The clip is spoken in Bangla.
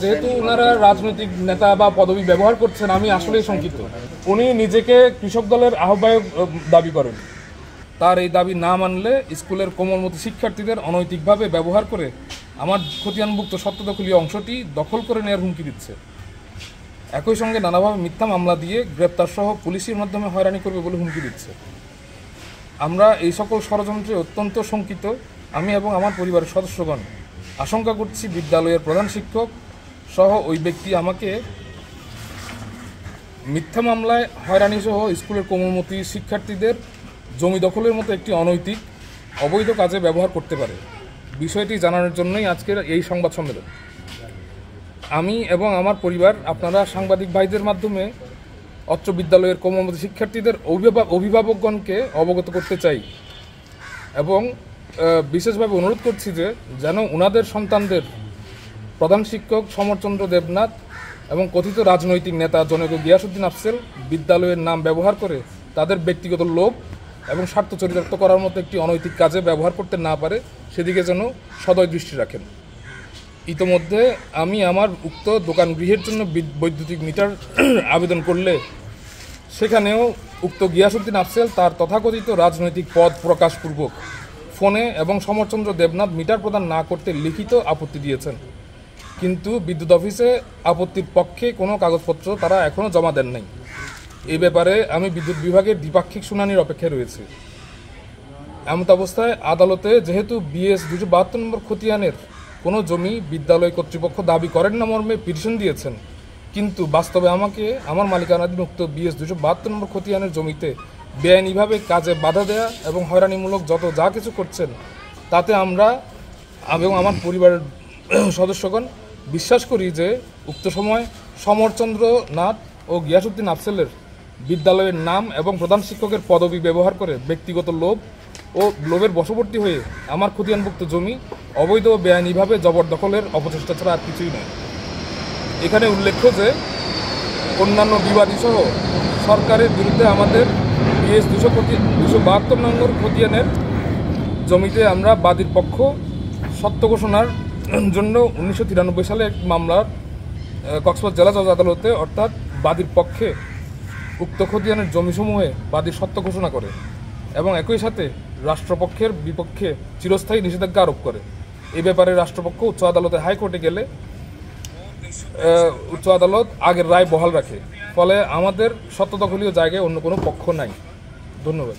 যেহেতু ওনারা রাজনৈতিক নেতা বা পদবি ব্যবহার করছেন, আমি আসলেই শঙ্কিত। উনি নিজেকে কৃষক দলের আহ্বায়ক দাবি করেন। তার এই দাবি না মানলে স্কুলের কোমলমতি শিক্ষার্থীদের অনৈতিকভাবে ব্যবহার করে আমার খতিয়ানভুক্ত সত্যদখলীয় অংশটি দখল করে নেওয়ার হুমকি দিচ্ছে। একই সঙ্গে নানাভাবে মিথ্যা মামলা দিয়ে গ্রেপ্তারসহ পুলিশের মাধ্যমে হয়রানি করবে বলে হুমকি দিচ্ছে। আমরা এই সকল ষড়যন্ত্রে অত্যন্ত শঙ্কিত। আমি এবং আমার পরিবারের সদস্যগণ আশঙ্কা করছি বিদ্যালয়ের প্রধান শিক্ষক সহ ওই ব্যক্তি আমাকে মিথ্যা মামলায় হয়রানি সহ স্কুলের কোমলমতি শিক্ষার্থীদের জমি দখলের মতো একটি অনৈতিক অবৈধ কাজে ব্যবহার করতে পারে। বিষয়টি জানানোর জন্যই আজকের এই সংবাদ সম্মেলন। আমি এবং আমার পরিবার আপনারা সাংবাদিক ভাইদের মাধ্যমে অত্র বিদ্যালয়ের কোমলমতি শিক্ষার্থীদের অভিভাবকগণকে অবগত করতে চাই এবং বিশেষভাবে অনুরোধ করছি যে যেন ওনাদের সন্তানদের প্রধান শিক্ষক সমরচন্দ্র দেবনাথ এবং কথিত রাজনৈতিক নেতা জনৈক গিয়াসউদ্দিন আফজল বিদ্যালয়ের নাম ব্যবহার করে তাদের ব্যক্তিগত লোভ এবং স্বার্থ চরিতার্থ করার মতো একটি অনৈতিক কাজে ব্যবহার করতে না পারে সেদিকে যেন সদয় দৃষ্টি রাখেন। ইতোমধ্যে আমি আমার উক্ত দোকান গৃহের জন্য বৈদ্যুতিক মিটার আবেদন করলে সেখানেও উক্ত গিয়াসউদ্দিন আফজল তার তথাকথিত রাজনৈতিক পদ প্রকাশপূর্বক ফোনে এবং সমরচন্দ্র দেবনাথ মিটার প্রদান না করতে লিখিত আপত্তি দিয়েছেন, কিন্তু বিদ্যুৎ অফিসে আপত্তির পক্ষে কোনো কাগজপত্র তারা এখনও জমা দেন নাই। এই ব্যাপারে আমি বিদ্যুৎ বিভাগের দ্বিপাক্ষিক শুনানির অপেক্ষায় রয়েছে। এমত অবস্থায় আদালতে যেহেতু BS 272 নম্বর খতিয়ানের কোনো জমি বিদ্যালয় কর্তৃপক্ষ দাবি করেন না মর্মে পিটিশন দিয়েছেন, কিন্তু বাস্তবে আমাকে আমার মালিকানাধীন উক্ত BS 272 নম্বর খতিয়ানের জমিতে বেআইনিভাবে কাজে বাধা দেয়া এবং হয়রানিমূলক যত যা কিছু করছেন তাতে আমরা এবং আমার পরিবারের সদস্যগণ বিশ্বাস করি যে উক্ত সময় সমরচন্দ্র নাথ ও গিয়াসউদ্দিন আফজলের বিদ্যালয়ের নাম এবং প্রধান শিক্ষকের পদবি ব্যবহার করে ব্যক্তিগত লোভ ও লোভের বশবর্তী হয়ে আমার খতিয়ানভুক্ত জমি অবৈধ ও বেআইনিভাবে জবরদখলের অপচেষ্টা ছাড়া আর কিছুই নয়। এখানে উল্লেখ্য যে অন্যান্য বিবাদীসহ সরকারের বিরুদ্ধে আমাদের BS 272 নম্বর খতিয়ানের জমিতে আমরা বাদীর পক্ষ সত্য ঘোষণার জন্য 1993 সালে এক মামলার কক্সবাজার জেলা জজ আদালতে অর্থাৎ বাদীর পক্ষে উক্ত খতিয়ানের জমিসমূহে বাদীর সত্য ঘোষণা করে এবং একই সাথে রাষ্ট্রপক্ষের বিপক্ষে চিরস্থায়ী নিষেধাজ্ঞা আরোপ করে। এই ব্যাপারে রাষ্ট্রপক্ষ উচ্চ আদালতে হাইকোর্টে গেলে উচ্চ আদালত আগের রায় বহাল রাখে, ফলে আমাদের সত্যদখলীয় জায়গায় অন্য কোনো পক্ষ নাই। ধন্যবাদ।